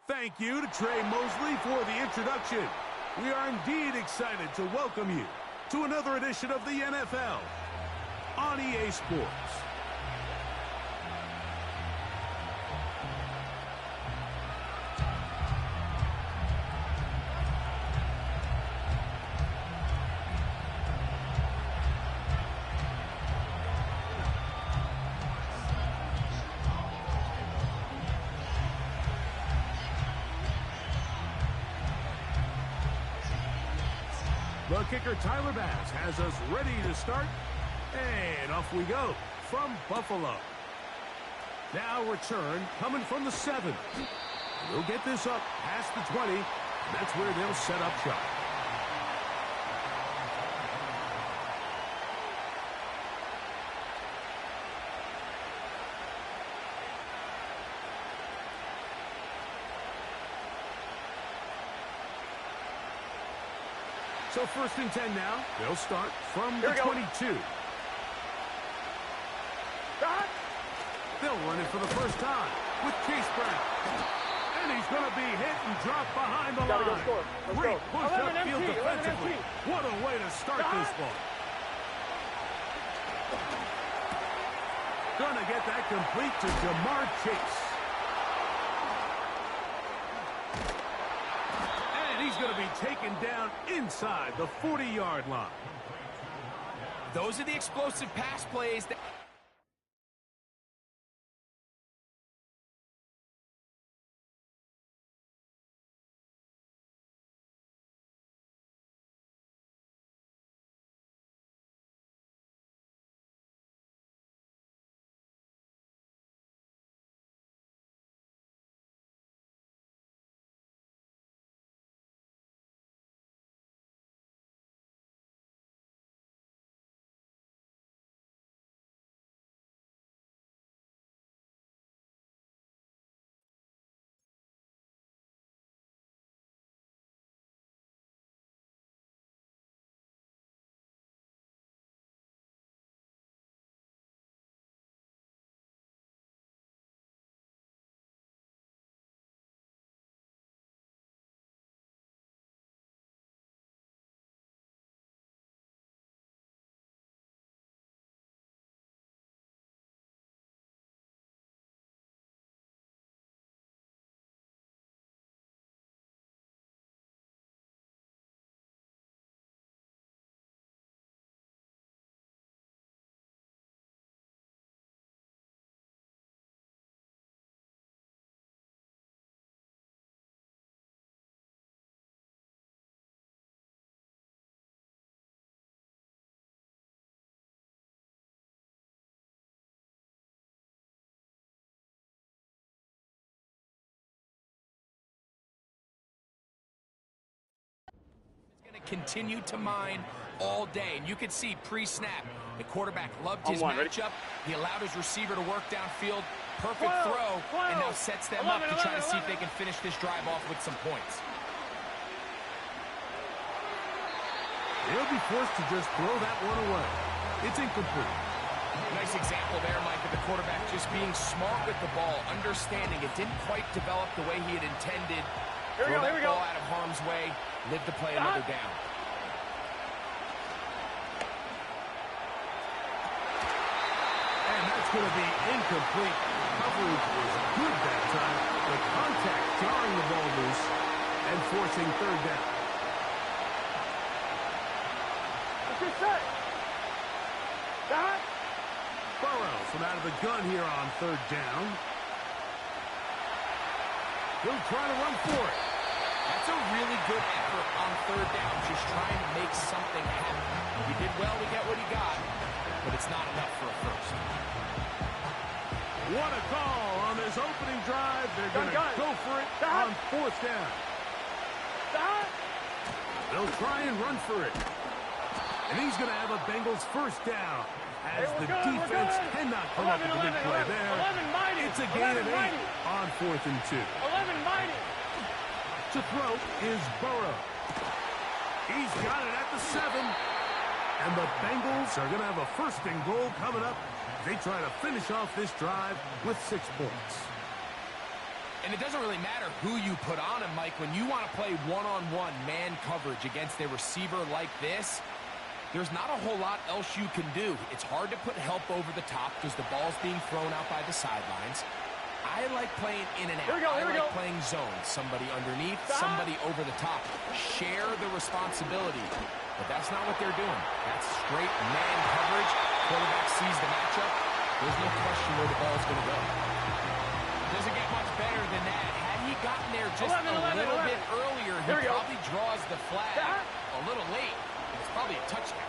Thank you to Trey Mosley for the introduction. We are indeed excited to welcome you to another edition of the NFL on EA Sports. The kicker, Tyler Bass, has us ready to start. And off we go from Buffalo. Now return coming from the 7. They'll get this up past the 20. That's where they'll set up shop. So 1st and 10 now. They'll start from the 22. They'll run it for the first time with Chase Brown. And he's going to be hit and dropped behind the line. Great push upfield defensively. What a way to start this ball. Going to get that complete to Jamar Chase. He's going to be taken down inside the 40-yard line. Those are the explosive pass plays that... continue to mine all day. And you could see pre-snap, the quarterback loved his matchup. He allowed his receiver to work downfield. Perfect throw, and now sets them up to try to see if they can finish this drive off with some points. They'll be forced to just throw that one away. It's incomplete. Nice example there, Mike, of the quarterback just being smart with the ball, understanding it didn't quite develop the way he had intended. Throw that ball out of harm's way, live to play another down. And that's going to be incomplete. Coverage was good that time. The contact jarring the ball loose and forcing 3rd down. Burrow from out of the gun here on 3rd down. He'll try to run for it. That's a really good effort on 3rd down, just trying to make something happen. He did well to get what he got, but it's not enough for a first. What a call on this opening drive. They're going to go for it on 4th down. They'll try and run for it. And he's going to have a Bengals 1st down as the defense cannot come up with a big play there. It's a gain of 8 on 4th and 2. To throw is Burrow. He's got it at the 7. And the Bengals are going to have a 1st and goal coming up. They try to finish off this drive with 6 points. And it doesn't really matter who you put on him, Mike. When you want to play one-on-one man coverage against a receiver like this, there's not a whole lot else you can do. It's hard to put help over the top because the ball's being thrown out by the sidelines. I like playing in and out. I like playing zone. Somebody underneath, somebody over the top. Share the responsibility. But that's not what they're doing. That's straight man coverage. Quarterback sees the matchup. There's no question where the ball's going to go. Doesn't get much better than that. Had he gotten there just a little bit earlier, he probably draws the flag a little late. It's probably a touchdown.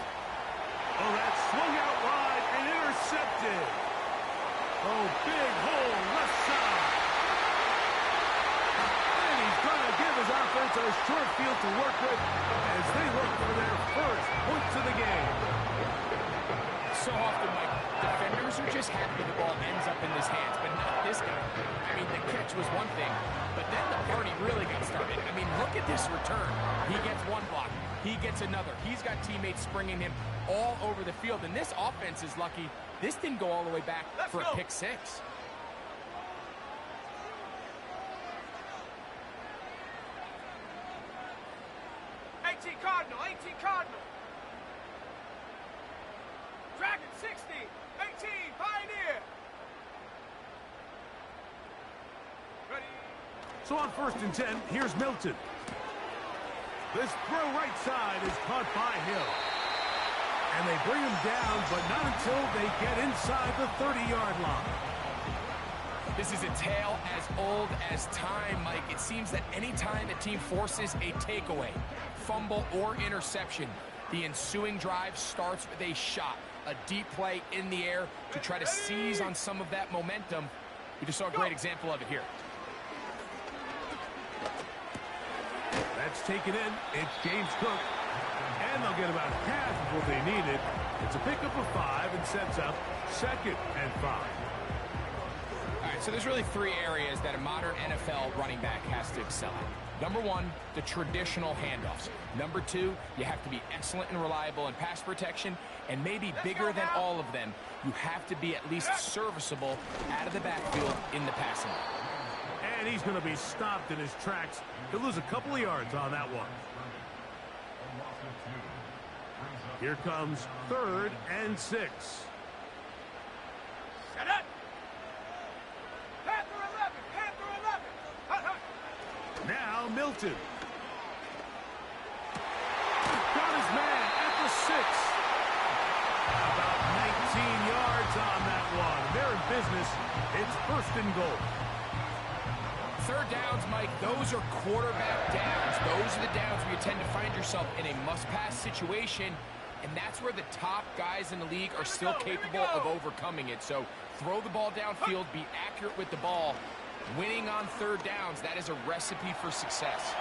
Oh, that swung out wide and intercepted. Oh, big hole left side. And he's going to give his offense a short field to work with as they look for their first points of the game. So often, Mike, defenders are just happy the ball ends up in his hands, but not this guy. I mean, the catch was one thing, but then the party really got started. I mean, look at this return. He gets one block. He gets another. He's got teammates springing him all over the field, and this offense is lucky. This didn't go all the way back for a pick six. Cardinal, 18 Cardinal. Dragon 60, 18 Pioneer. Ready. So on 1st and 10, here's Milton. This throw right side is caught by Hill. And they bring him down, but not until they get inside the 30-yard line. This is a tale as old as time, Mike. It seems that any time a team forces a takeaway, fumble, or interception, the ensuing drive starts with a shot, a deep play in the air to try to seize on some of that momentum. We just saw a great example of it here. That's taken in. It's James Cook. And they'll get about half of what they needed. It's a pickup of 5 and sets up 2nd and 5. All right, so there's really 3 areas that a modern NFL running back has to excel at. Number 1, the traditional handoffs. Number 2, you have to be excellent and reliable in pass protection. And maybe bigger than all of them, you have to be at least serviceable out of the backfield in the passing game. And he's going to be stopped in his tracks. He'll lose a couple of yards on that one. Here comes 3rd and 6. Set up. Panther 11, Panther 11. Hut, hut. Now Milton. Got his man at the 6. About 19 yards on that one. They're in business. It's 1st and goal. 3rd downs, Mike, those are quarterback downs. Those are the downs where you tend to find yourself in a must-pass situation, and that's where the top guys in the league are still capable of overcoming it. So throw the ball downfield, be accurate with the ball. Winning on 3rd downs, that is a recipe for success.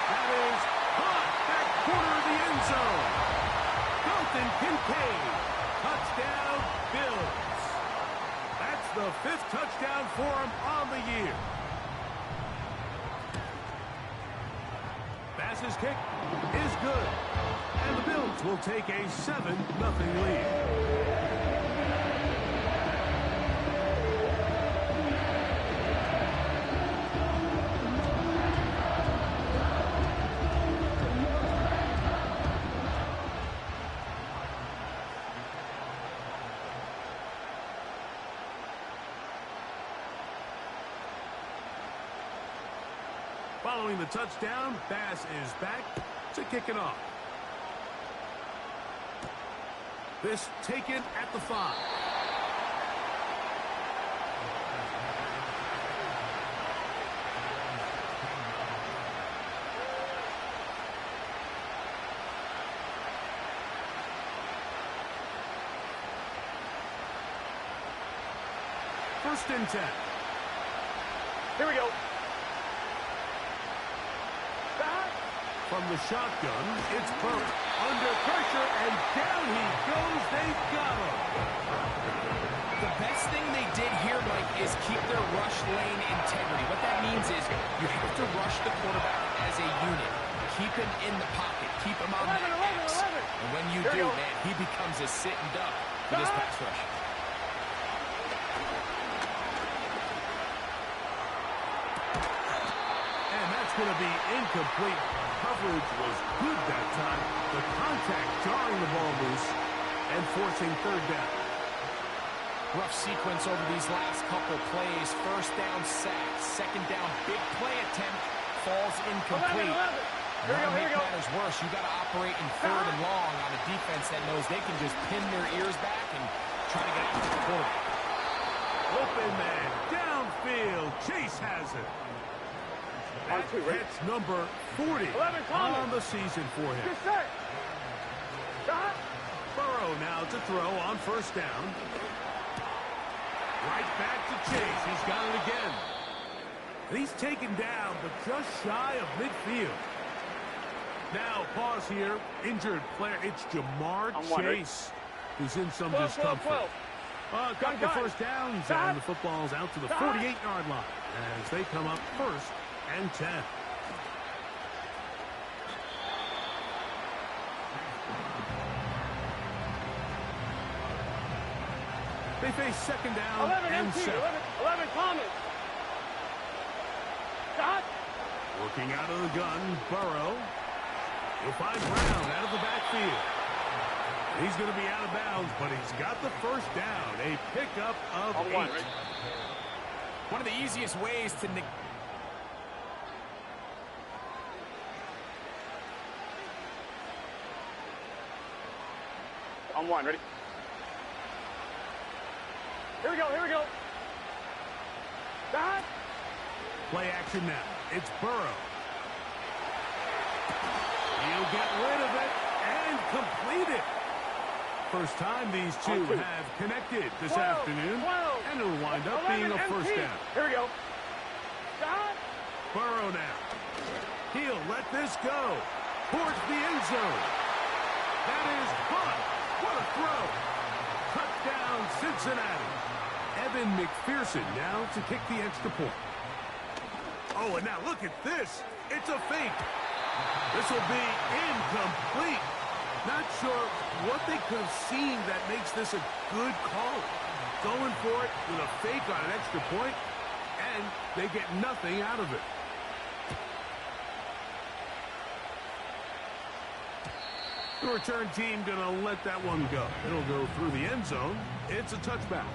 That is caught back corner of the end zone. Dalton Kincaid. Touchdown, Bills. That's the 5th touchdown for him on the year. Bass's kick is good. And the Bills will take a 7-0 lead. Following the touchdown, Bass is back to kick it off. This taken at the 5. First and 10. Here we go. From the shotgun, it's Burke. Under pressure, and down he goes. They've got him. The best thing they did here, Mike, is keep their rush lane integrity. What that means is you have to rush the quarterback as a unit. Keep him in the pocket. Keep him on that X. And when you do, man, he becomes a sitting duck for this pass rush. going to be incomplete. Coverage was good that time. The contact jarring the ball loose and forcing third down. Rough sequence over these last couple plays. First down sack. Second down big play attempt. Falls incomplete. 11. Here we go. Matters worse, you got to operate in third and long on a defense that knows they can just pin their ears back and try to get after the quarterback. Open man, downfield. Chase has it. That's number 40 on the season for him. Burrow now to throw on first down. Right back to Chase. He's got it again. And he's taken down, but just shy of midfield. Now, pause here. Injured player. It's Jamar Chase who's in some discomfort. Got the first downs, and the football's out to the 48-yard line as they come up first and 10. They face second down and 7. 11 Thomas. Working out of the gun, Burrow. He'll find Brown out of the backfield. He's going to be out of bounds, but he's got the first down. A pickup of 8. One of the easiest ways to On one, ready? Here we go. Play action now. It's Burrow. He'll get rid of it and complete it. First time these two have connected this afternoon, and it'll wind up being a first down. Here we go. Burrow now. He'll let this go towards the end zone. That is caught. What a throw. Touchdown, Cincinnati. Evan McPherson now to kick the extra point. Oh, and now look at this. It's a fake. This will be incomplete. Not sure what they could have seen that makes this a good call. Going for it with a fake on an extra point, and they get nothing out of it. The return team going to let that one go. It'll go through the end zone. It's a touchback.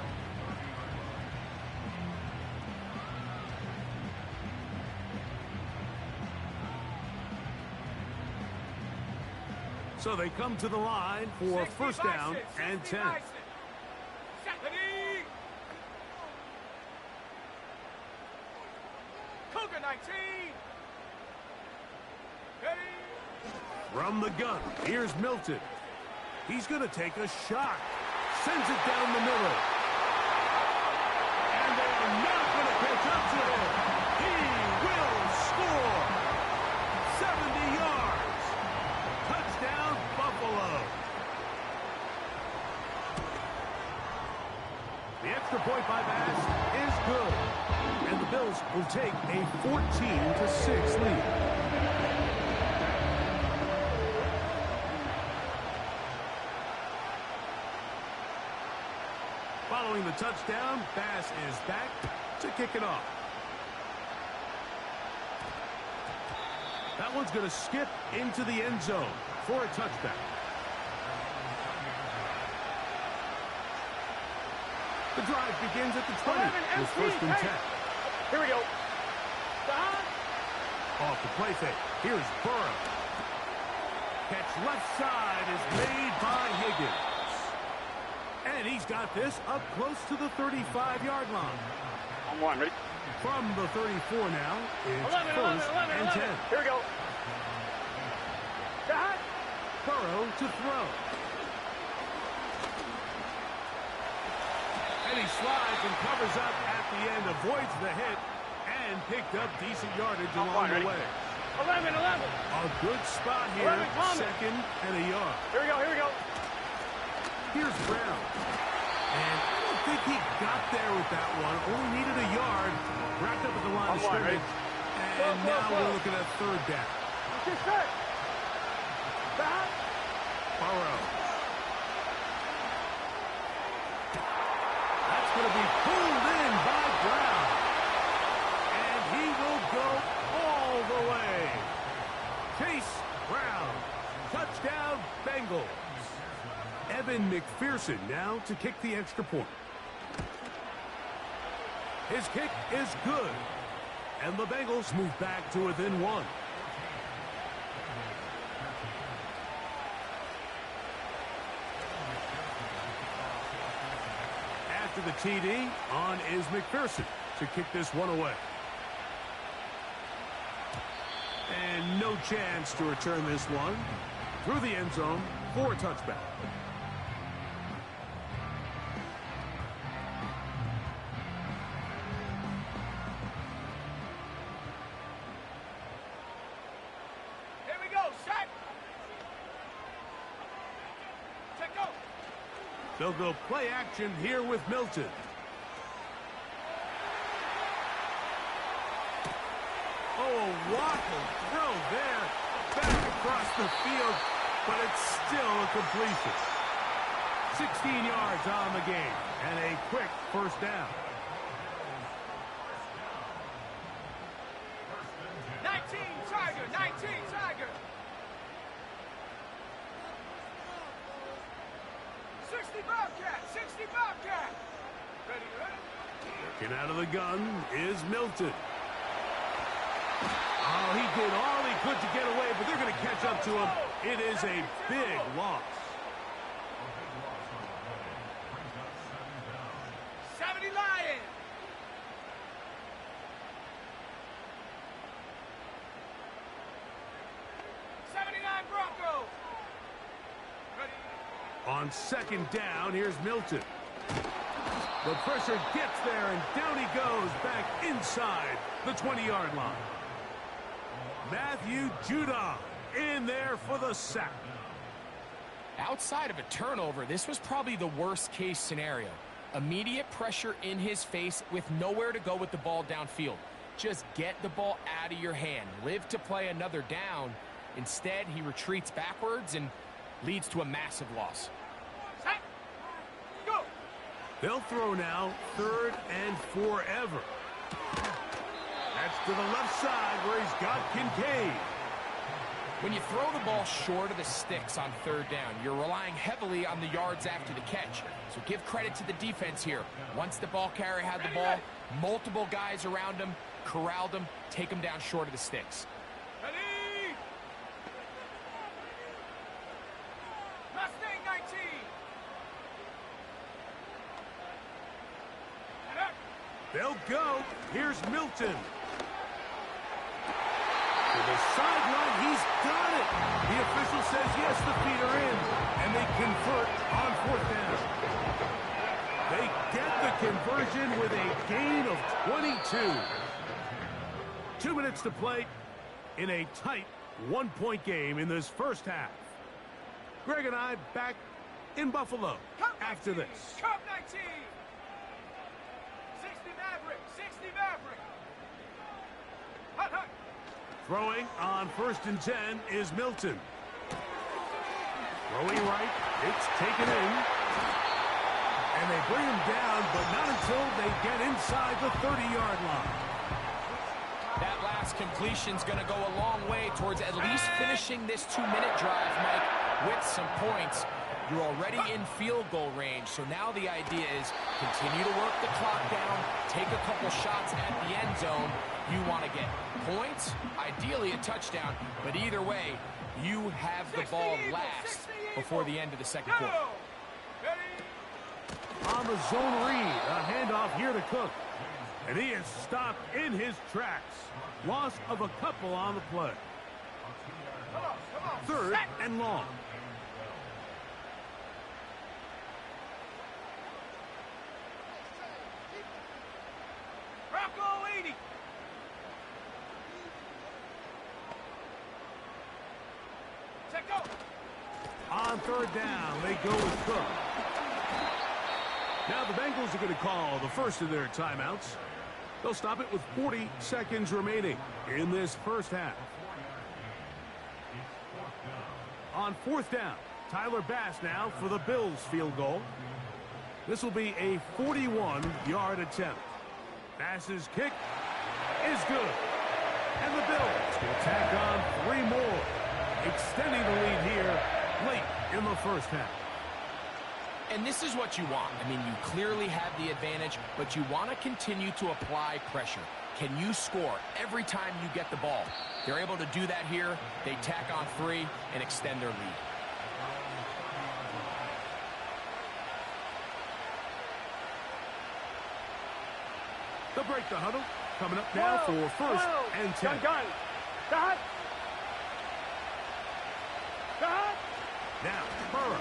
So they come to the line for first down and 10. Cougar 19. From the gun, here's Milton. He's going to take a shot. Sends it down the middle. And they're not going to catch up to him. He will score. 70 yards. Touchdown, Buffalo. The extra point by Bass is good. And the Bills will take a 14-6 lead. Following the touchdown, Bass is back to kick it off. That one's going to skip into the end zone for a touchback. The drive begins at the 20 with first and 10. Here we go. Off the play fake. Here's Burrow. Catch left side is made by Higgins. And he's got this up close to the 35-yard line. On one, ready? From the 34 now, it's 11, first and 10. Here we go. Burrow to throw. And he slides and covers up at the end, avoids the hit, and picked up decent yardage along the way. 11. A good spot here, 11, second and a yard. Here we go. Here's Brown. And I don't think he got there with that one. Only needed a yard. Wrapped up at the line of scrimmage. And now we're looking at third down. Burrow. That's going to be pulled in by Brown. And he will go all the way. McPherson now to kick the extra point. His kick is good. And the Bengals move back to within one. After the TD, on is McPherson to kick this one away. And no chance to return this one through the end zone for a touchback. They'll go play action here with Milton. Oh, a waffle throw there. Back across the field, but it's still a completion. 16 yards on the game, and a quick first down. 19 Tiger, 19 Tiger. 60 Bobcat, 60 Bobcat. Ready, ready. Working out of the gun is Milton. Oh, he did all he could to get away, but they're going to catch up to him. It is a big loss. 70 Lions. Broncos. On second down, here's Milton. The pressure gets there, and down he goes back inside the 20-yard line. Matthew Judon in there for the sack. Outside of a turnover, this was probably the worst-case scenario. Immediate pressure in his face with nowhere to go with the ball downfield. Just get the ball out of your hand. Live to play another down. Instead, he retreats backwards and leads to a massive loss. Go. They'll throw now, 3rd and forever. That's to the left side where he's got Kincaid. When you throw the ball short of the sticks on 3rd down, you're relying heavily on the yards after the catch. So give credit to the defense here. Once the ball carrier had the ball, multiple guys around him, corralled him, take him down short of the sticks. Ready. Mustang 19. They'll go. Here's Milton. To the sideline, he's got it. The official says yes, the feet are in, and they convert on 4th down. They get the conversion with a gain of 22. 2 minutes to play in a tight 1-point game in this first half. Greg and I back in Buffalo after this. Cup 19. 60 Maverick. 60 Maverick. Hut, hut. Throwing on 1st and 10 is Milton. Throwing right. It's taken in. And they bring him down, but not until they get inside the 30-yard line. That last completion's going to go a long way towards at least finishing this 2-minute drive, Mike, with some points. You're already in field goal range, so now the idea is continue to work the clock down, take a couple shots at the end zone. You want to get points, ideally a touchdown, but either way, you have the ball last before the end of the second quarter. On the zone read, a handoff here to Cook. And he is stopped in his tracks. Loss of a couple on the play. 3rd and long. Bronco 80. Check go. On 3rd down, they go with Cook. Now the Bengals are going to call the first of their timeouts. They'll stop it with 40 seconds remaining in this first half. On 4th down, Tyler Bass now for the Bills field goal. This will be a 41-yard attempt. Bass's kick is good. And the Bills will tack on 3 more, extending the lead here late in the first half. And this is what you want. I mean, you clearly have the advantage, but you want to continue to apply pressure. Can you score every time you get the ball? They're able to do that here. They tack on 3 and extend their lead. They'll break the huddle. Coming up now for first and 10. Gun. Got. Now, Burrow.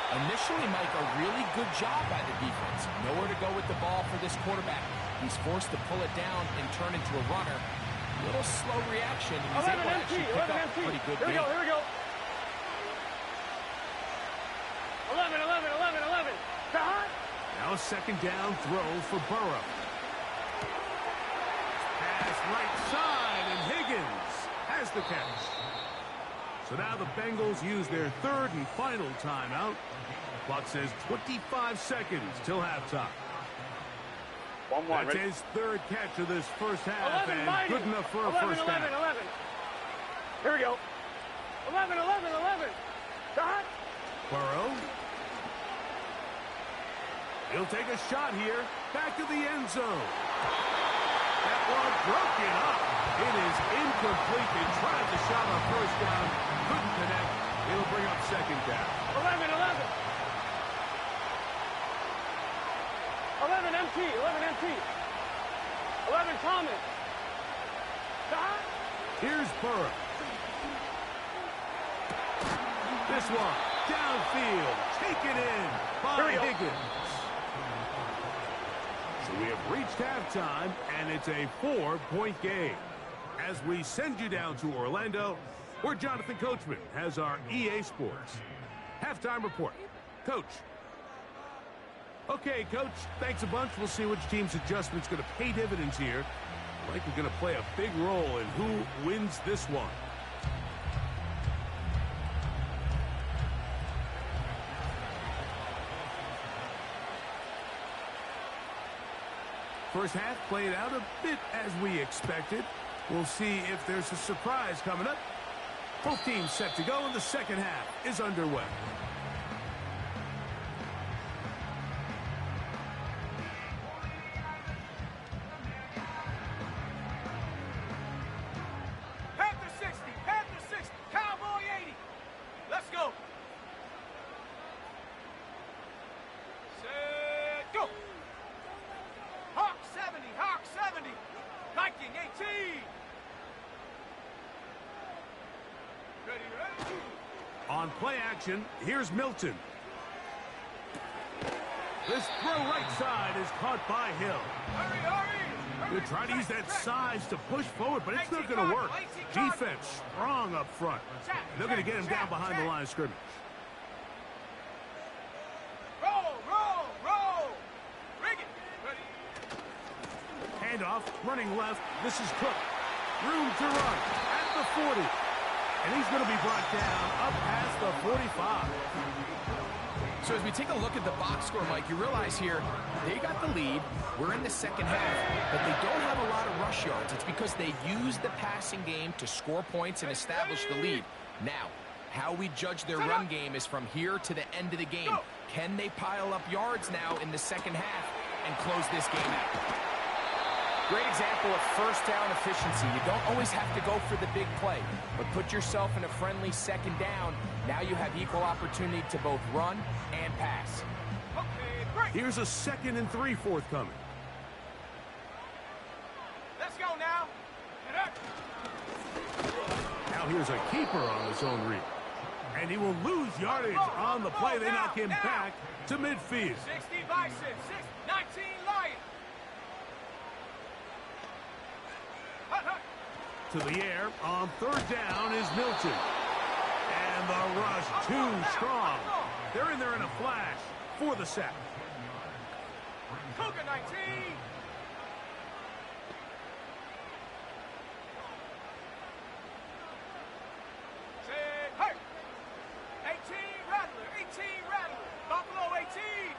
Initially, Mike, a really good job by the defense. Nowhere to go with the ball for this quarterback. He's forced to pull it down and turn into a runner. A little slow reaction, and he's able to actually pick up a pretty good gain. Here we go. 11. Now a second down throw for Burrow. Pass right side, and Higgins has the catch. So now the Bengals use their third and final timeout. Clock says 25 seconds till halftime. That's his third catch of this first half, and good enough for a first down. 11. Here we go. 11. Got. Burrow. He'll take a shot here. Back to the end zone. That one broken up. It is incomplete. They tried the shot on first down. Couldn't connect. It'll bring up second down. 11 empty. 11 Thomas. Got. Here's Burrow. This one downfield. Taken in by Higgins. So we have reached halftime, and it's a 4-point game. As we send you down to Orlando, where Jonathan Coachman has our EA Sports halftime report. Coach. Okay, Coach, thanks a bunch. We'll see which team's adjustment's going to pay dividends here. Likely going to play a big role in who wins this one. First half played out a bit as we expected. We'll see if there's a surprise coming up. Both teams set to go, and the second half is underway. Panther 60, Cowboy 80. Let's go. Set, go. Hawk 70, Viking 18. Ready. On play action, here's Milton. This throw right side is caught by Hill. Hurry. They're trying to use that size to push forward, but it's not going to work. Defense strong up front. They're going to get him down behind the line of scrimmage. Roll. Rig it. Ready. Handoff, running left. This is Cook. Room to run at the 40. And he's going to be brought down up past the 45. So as we take a look at the box score, Mike, you realize here they got the lead. We're in the second half, but they don't have a lot of rush yards. It's because they use the passing game to score points and establish the lead. Now, how we judge their run game is from here to the end of the game. Can they pile up yards now in the second half and close this game out? Great example of first down efficiency. You don't always have to go for the big play, but put yourself in a friendly second down. Now you have equal opportunity to both run and pass. Okay, great. Here's a 2nd and 3 forthcoming. Let's go now. Get up. Now here's a keeper on the zone read. And he will lose yardage on the play. They knock him back to midfield. 60 Bison, 19 Lion. To the air on 3rd down is Milton. And the rush too strong. They're in there in a flash for the sack. Cougar 19. Say, hey. 18 Rattler. Buffalo 18.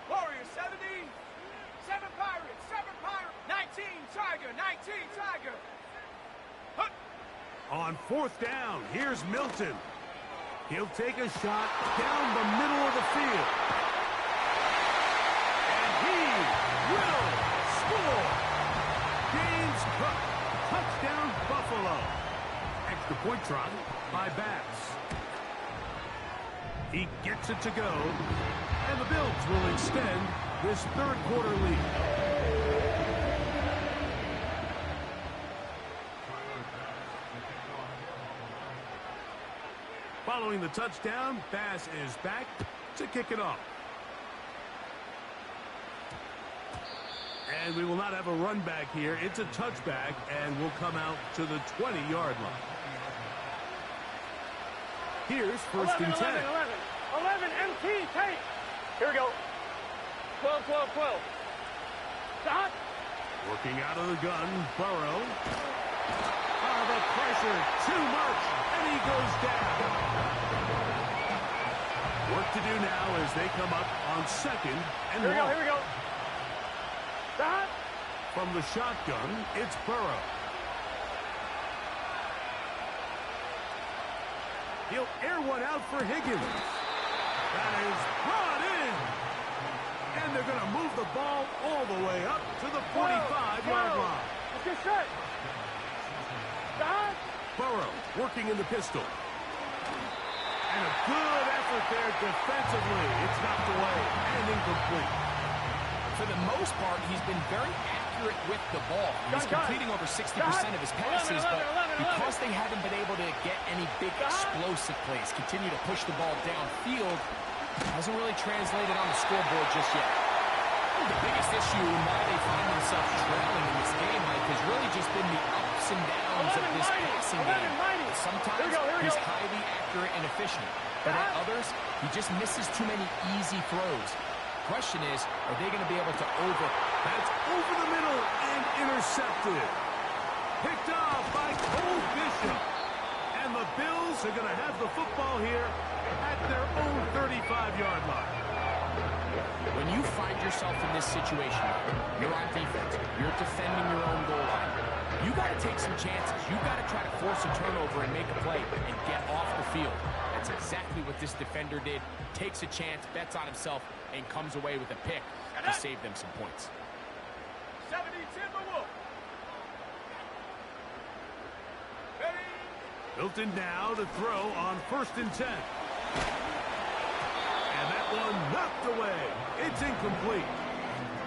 Warrior 70. 7 Pirates. 19 Tiger. On 4th down, here's Milton. He'll take a shot down the middle of the field. And he will score. James Cook, touchdown Buffalo. Extra point try by Bass. He gets it to go. And the Bills will extend this third quarter lead. Following the touchdown, Bass is back to kick it off. And we will not have a run back here. It's a touchback, and we'll come out to the 20-yard line. Here's first 11, and 10. 11, 11, MT, take. Here we go. 12, 12, 12. Stop. Working out of the gun, Burrow. Oh, the pressure, too much, and he goes down. Work to do now as they come up on second and Here we go, long. here we go. Stop. From the shotgun, it's Burrow. He'll air one out for Higgins. That is brought in. And they're going to move the ball all the way up to the 45-yard line. Let's get set. Stop. Burrow working in the pistol. And a good effort there defensively. It's knocked away and incomplete. For the most part, he's been very accurate with the ball. He's completing over 60% of his passes, but because they haven't been able to get any big explosive plays, continue to push the ball downfield, hasn't really translated on the scoreboard just yet. The biggest issue in why they find themselves trailing in this game, Mike, has really just been the ups and downs of this passing game. Sometimes he's highly accurate and efficient, but at others, he just misses too many easy throws. The question is, are they going to be able to That's over the middle and intercepted. Picked off by Cole Bishop. And the Bills are going to have the football here at their own 35-yard line. When you find yourself in this situation, you're on defense, you're defending your own goal line, you got to take some chances. You got to try to force a turnover and make a play and get off the field. That's exactly what this defender did. Takes a chance, bets on himself, and comes away with a pick to save them some points. 70 Timberwolves. Ready? Hilton now to throw on first and 10. And that one knocked away. It's incomplete.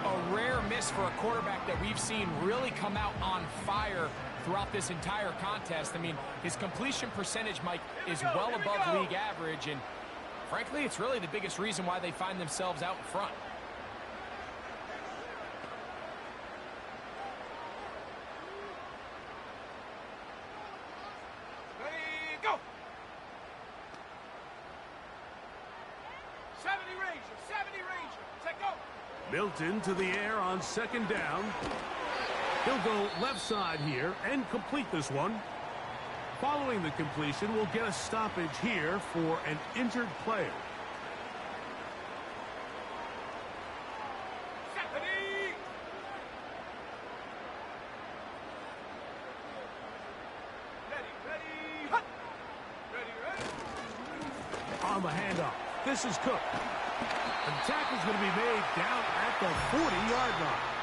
A rare miss for a quarterback that we've seen really come out on fire throughout this entire contest. I mean, his completion percentage, Mike, is well above league average, and frankly, it's really the biggest reason why they find themselves out in front. Ready, go! 70 Ranger, 70 Ranger. Take go! Milton to the air on second down. He'll go left side here and complete this one. Following the completion, we'll get a stoppage here for an injured player. 70! Ready, ready, hut! Ready, ready. On the handoff, this is Cook. And the tackle's going to be made down at the 40-yard line.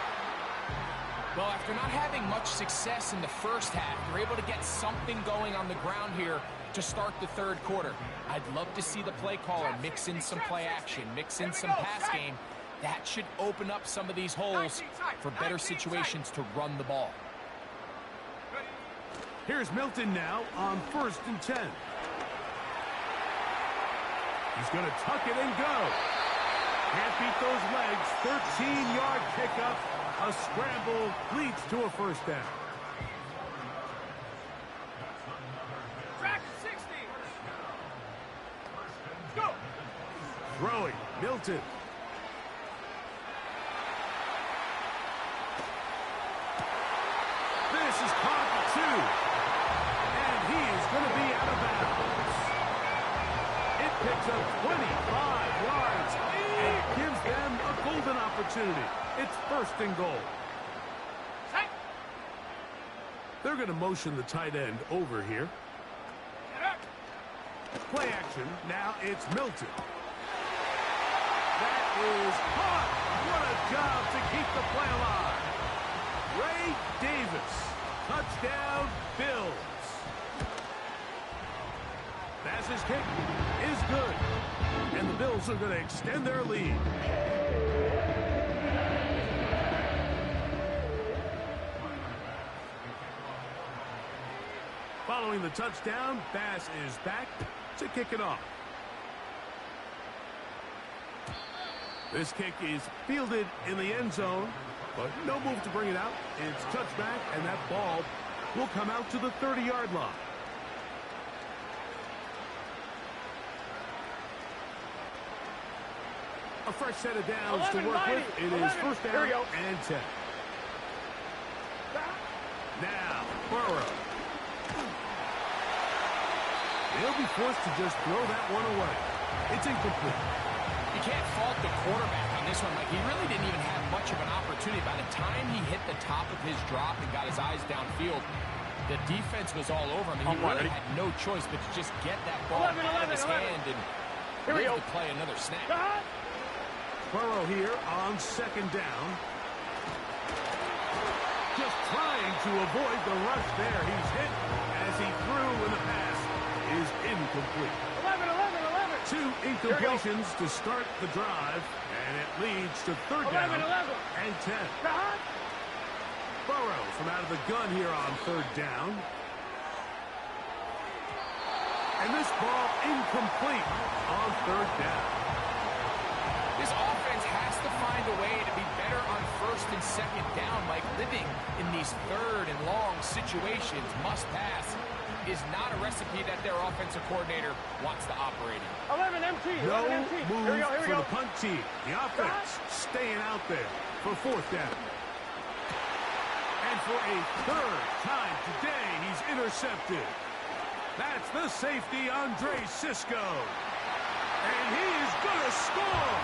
Well, after not having much success in the first half, they're able to get something going on the ground here to start the third quarter. I'd love to see the play caller mix in some play action, mix in some pass game. That should open up some of these holes for better situations to run the ball. Here's Milton now on first and 10. He's going to tuck it and go. Can't beat those legs. 13-yard pickup. A scramble leads to a first down. Track 60. Go! Throwing, Milton. This is caught at 2. And he is going to be out of bounds. It picks up 25 yards and gives them a golden opportunity. It's first and goal. Set. They're going to motion the tight end over here. Get up. Play action. Now it's Milton. That is caught. What a job to keep the play alive. Ray Davis. Touchdown, Bills. Bass's kick is good. And the Bills are going to extend their lead. Following the touchdown, Bass is back to kick it off. This kick is fielded in the end zone, but no move to bring it out. It's touched back, and that ball will come out to the 30-yard line. A fresh set of downs to work with. It is first down and 10. Now, Burrow. He'll be forced to just throw that one away. It's incomplete. You can't fault the quarterback on this one. Like, he really didn't even have much of an opportunity. By the time he hit the top of his drop and got his eyes downfield, the defense was all over him. He really had no choice but to just get that ball out of his hand and ready to play another snap. Burrow here on second down. Just trying to avoid the rush there. He's hit as he threw when the pass is incomplete. 2 incompletions to start the drive, and it leads to third down and 10. Burrow from out of the gun here on third down. And this ball incomplete on third down. This offense has to find a way to be better on first and second down. Like, living in these third and long situations, must pass, is not a recipe that their offensive coordinator wants to operate in. 11 MT. No 11 MT. move Here we go. for the punt team. The offense staying out there for fourth down. And for a third time today, he's intercepted. That's the safety, Andre Sisco. And he is going to score.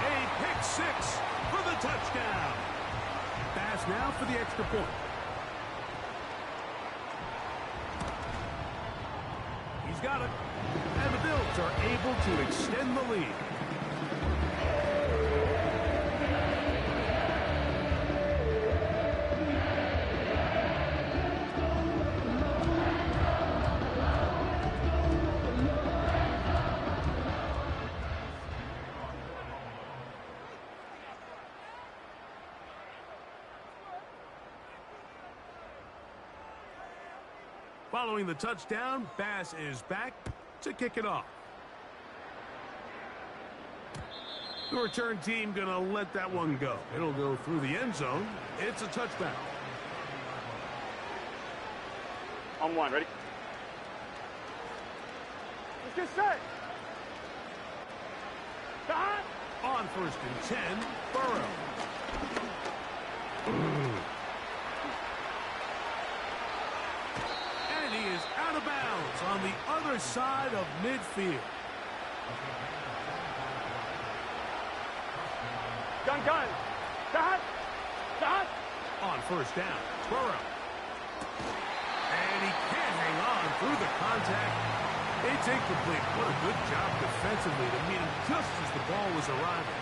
A pick six for the touchdown. Pass now for the extra point. He's got it. And the Bills are able to extend the lead. Following the touchdown, Bass is back to kick it off. The return team going to let that one go. It'll go through the end zone. It's a touchback. On one, ready? Let's get set. Stop. On first and 10, Burrow. And he is out of bounds on the other side of midfield. Gun. Stop. On first down, Burrow. And he can't hang on through the contact. It's incomplete. What a good job defensively to meet him just as the ball was arriving.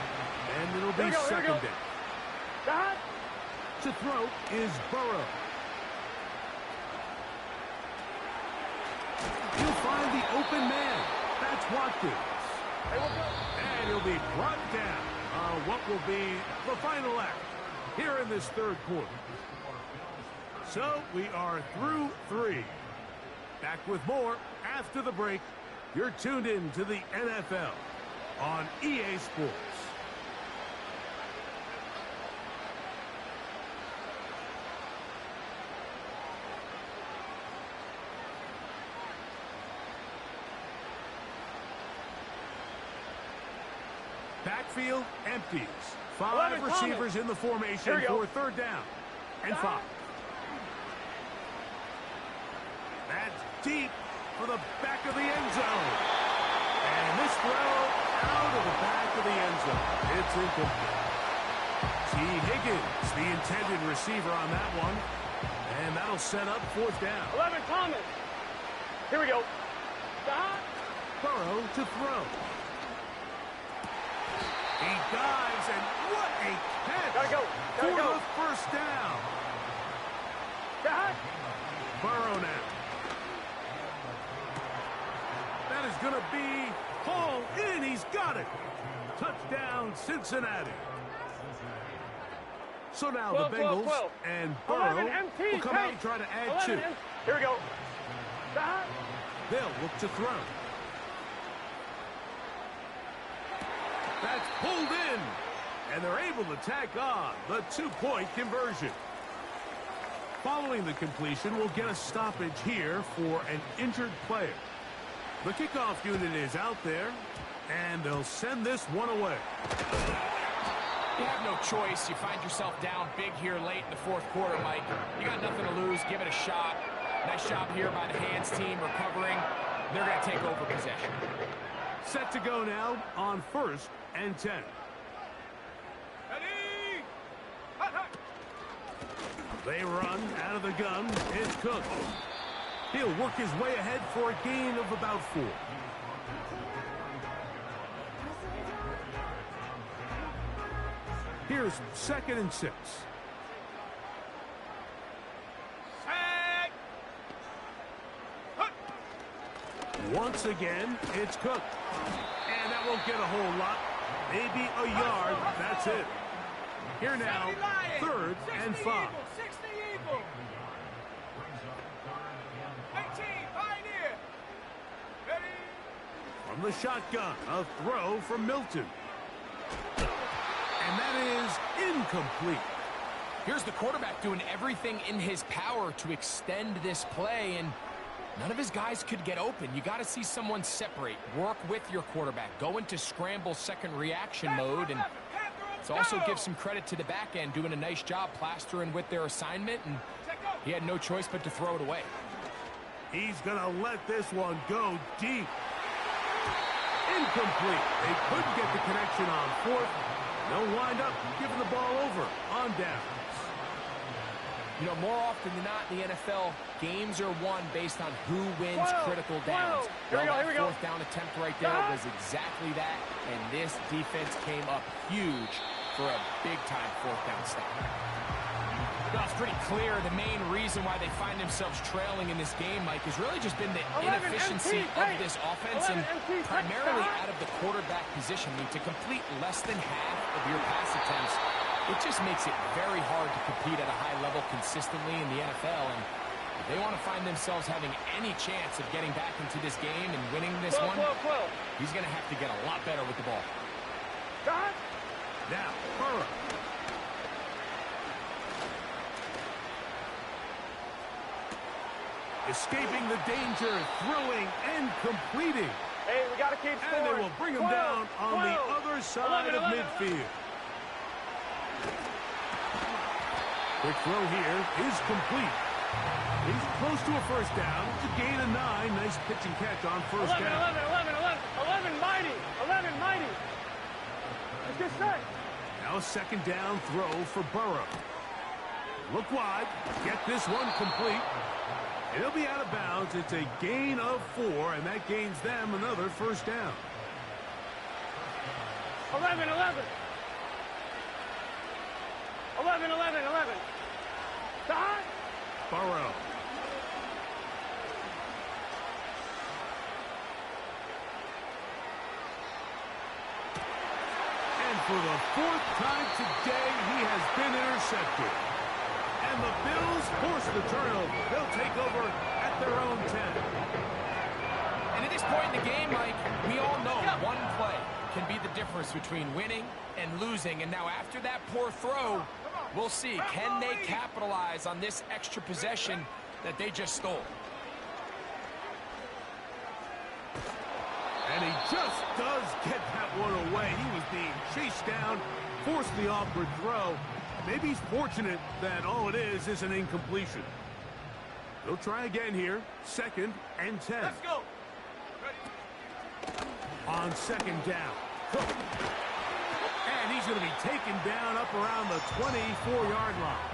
And it'll be second down. Stop. To throw is Burrow. He'll find the open man. That's Watkins. And he'll be brought down on what will be the final act here in this third quarter. So we are through 3. Back with more after the break. You're tuned in to the NFL on EA Sports. Backfield empties. 5 receivers in the formation for third down and 5. That's deep for the back of the end zone. And this throw out of the back of the end zone. It's incomplete. T. Higgins, the intended receiver on that one. And that'll set up fourth down. 11 Thomas. Here we go. Stop. Burrow to throw. He dives, and what a catch! Gotta go. For the first down. Burrow now. That is going to be hauled in. He's got it. Touchdown, Cincinnati. So now 12, the Bengals 12. and Burrow 11 MT, will come out and try to add 2. Here we go. They'll look to throw. That's pulled in. And they're able to tack on the 2-point conversion. Following the completion, we'll get a stoppage here for an injured player. The kickoff unit is out there, and they'll send this one away. You have no choice. You find yourself down big here late in the fourth quarter, Mike. You got nothing to lose. Give it a shot. Nice job here by the hands team recovering. They're going to take over possession. Set to go now on 1st and 10. Ready? They run out of the gun. It's Cook. He'll work his way ahead for a gain of about 4. Here's 2nd and 6. Once again, it's Cook. And that won't get a whole lot. Maybe a yard. That's it. Here now, 3rd and 5. 60 Eagle. 18 Pioneer. Ready? From the shotgun, a throw from Milton. And that is incomplete. Here's the quarterback doing everything in his power to extend this play, and none of his guys could get open. You got to see someone separate, work with your quarterback, go into scramble second reaction mode, and let's also give some credit to the back end doing a nice job plastering with their assignment, and he had no choice but to throw it away. He's going to let this one go deep. Incomplete. They couldn't get the connection on 4th. They'll wind up giving the ball over on downs. You know, more often than not in the NFL, games are won based on who wins critical downs. Here we go. 4th down attempt right there was exactly that, and this defense came up huge for a big-time 4th down stop. Well, it's pretty clear the main reason why they find themselves trailing in this game, Mike, has really just been the inefficiency of this offense and primarily out of the quarterback position. I mean, to complete less than half of your pass attempts, it just makes it very hard to compete at a high level consistently in the NFL. And if they want to find themselves having any chance of getting back into this game and winning this one, he's going to have to get a lot better with the ball. Now, Burrow. Escaping the danger, throwing and completing. Hey, we got to keep scoring. And they will bring him down on the other side of midfield. Quick throw here is complete. He's close to a first down. It's a gain of 9. Nice pitch and catch on first down. 11, mighty. 11, mighty. Let's get set. Now a 2nd down throw for Burrow. Look wide. Get this one complete. And he'll be out of bounds. It's a gain of 4, and that gains them another first down. 11. 11. Stop. Burrow. And for the 4th time today, he has been intercepted. And the Bills force the turnover. They'll take over at their own 10. And at this point in the game, Mike, we all know one play can be the difference between winning and losing. And now after that poor throw, we'll see, can they capitalize on this extra possession that they just stole? And he just does get that one away. He was being chased down, forced the awkward throw. Maybe he's fortunate that all it is an incompletion. They'll try again here. 2nd and 10. Let's go. On 2nd down. Cook. And he's going to be taken down up around the 24-yard line.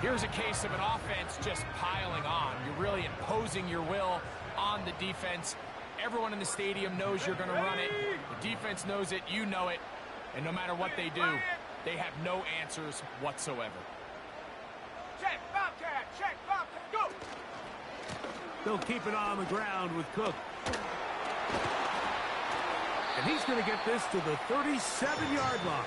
Here's a case of an offense just piling on. You're really imposing your will on the defense. Everyone in the stadium knows you're going to run it. The defense knows it. You know it. And no matter what they do, they have no answers whatsoever. Check, Bobcat, go! They'll keep it on the ground with Cook. And he's going to get this to the 37-yard line.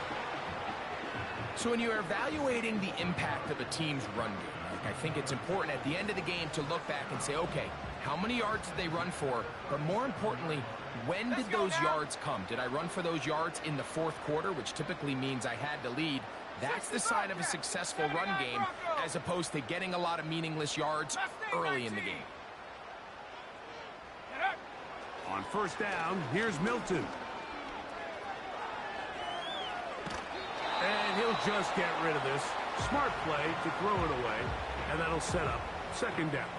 So when you're evaluating the impact of a team's run game, I think it's important at the end of the game to look back and say, okay, how many yards did they run for? But more importantly, when did those yards come? Did I run for those yards in the fourth quarter, which typically means I had to lead? That's the sign of a successful run game, as opposed to getting a lot of meaningless yards early in the game. On first down, here's Milton. And he'll just get rid of this. Smart play to throw it away, and that'll set up second down.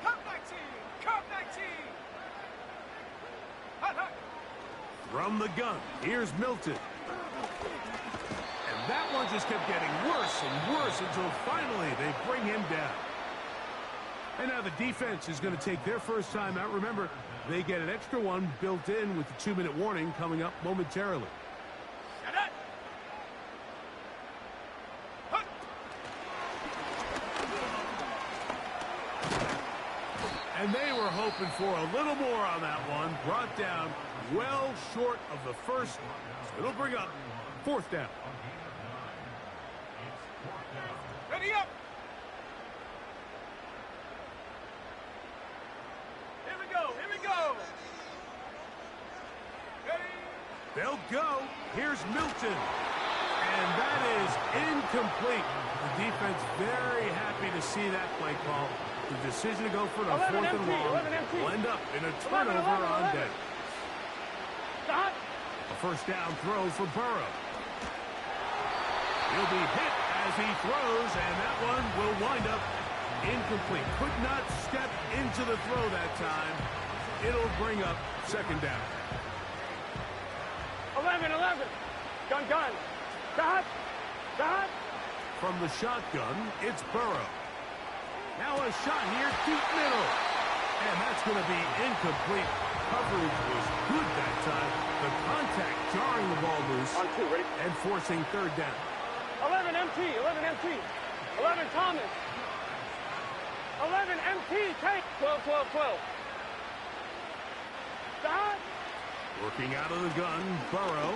Cup 19! Cup 19! Hut, hut. From the gun, here's Milton. And that one just kept getting worse and worse until finally they bring him down. And now the defense is going to take their first time out. Remember, they get an extra one built in with the 2-minute warning coming up momentarily. And they were hoping for a little more on that one. Brought down well short of the first. So it'll bring up fourth down. Ready up! Here we go! Ready? They'll go. Here's Milton. And that is incomplete. The defense very happy to see that play call. The decision to go for the fourth and long will end up in a turnover on deck. A first down throw for Burrow. He'll be hit as he throws, and that one will wind up incomplete. Could not step into the throw that time. It'll bring up second down. 11. Gun. Dot. From the shotgun, it's Burrow. Now a shot here, deep middle. And that's going to be incomplete. Coverage was good that time. The contact jarring the ball loose. On two, ready? And forcing third down. 11 MT. 11 Thomas. 11 MT. Take. 12. Dot. Working out of the gun, Burrow.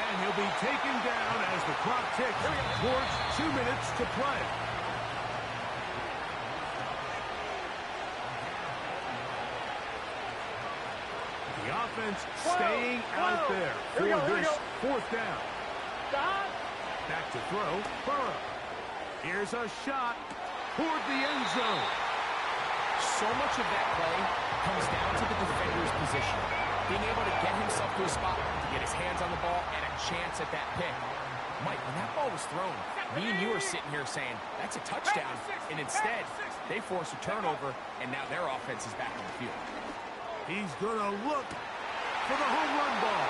And he'll be taken down as the clock ticks towards 2 minutes to play. The offense staying out there for this fourth down. Dot. Back to throw, Burrow. Here's a shot toward the end zone. So much of that play comes down to the defender's position. Being able to get himself to a spot, to get his hands on the ball, and a chance at that pick. Mike, when that ball was thrown, me and you are sitting here saying, that's a touchdown. And instead, they force a turnover, and now their offense is back on the field. He's going to look for the home run ball.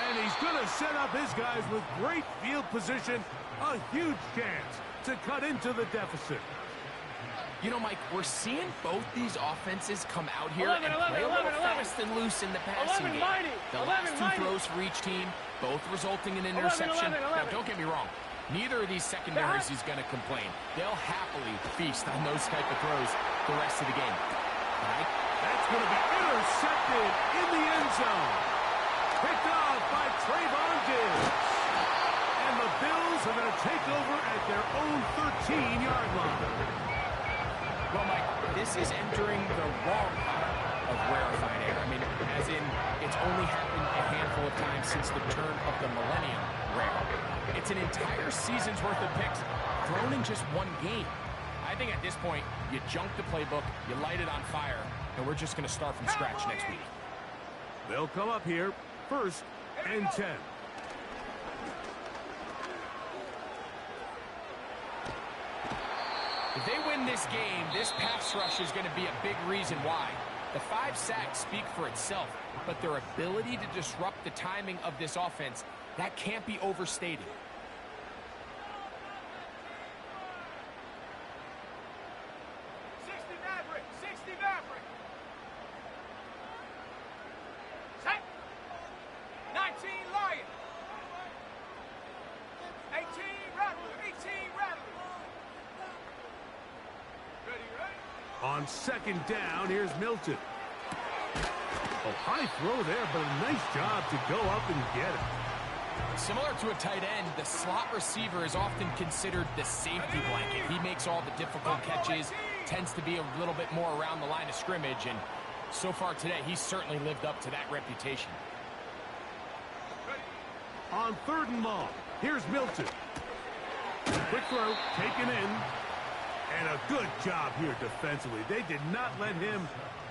And he's going to set up his guys with great field position. A huge chance to cut into the deficit. You know, Mike, we're seeing both these offenses come out here and play a little fast and loose in the passing game. The last two throws for each team, both resulting in interception. Now, don't get me wrong. Neither of these secondaries is going to complain. They'll happily feast on those type of throws the rest of the game. Right? That's going to be intercepted in the end zone. Picked off by Trayvon Diggs. And the Bills are going to take over at their own 13-yard line. Well, Mike, this is entering the wrong part of rarefied air. I mean, as in, it's only happened a handful of times since the turn of the millennium. Rare. It's an entire season's worth of picks thrown in just one game. I think at this point, you junk the playbook, you light it on fire, and we're just going to start from scratch next week. They'll come up here, first and 10. If they win this game, this pass rush is going to be a big reason why. The 5 sacks speak for itself, but their ability to disrupt the timing of this offense, that can't be overstated. On second down, here's Milton. Oh, high throw there, but a nice job to go up and get it. Similar to a tight end, the slot receiver is often considered the safety blanket. He makes all the difficult catches, tends to be a little bit more around the line of scrimmage, and so far today, he's certainly lived up to that reputation. On third and long, here's Milton. Quick throw, taken in. And a good job here defensively. They did not let him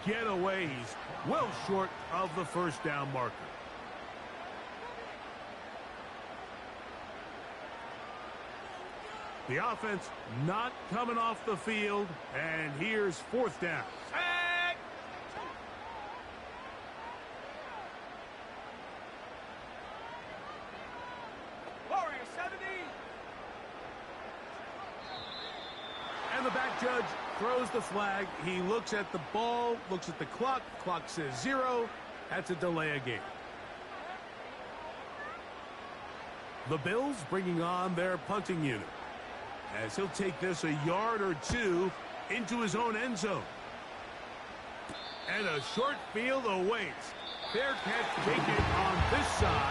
get away. He's well short of the first down marker. The offense not coming off the field. And here's fourth down. And the back judge throws the flag. He looks at the ball, looks at the clock. Clock says 0. That's a delay of game. The Bills bringing on their punting unit, as he'll take this a yard or two into his own end zone. And a short field awaits. Fair catch taken on this side.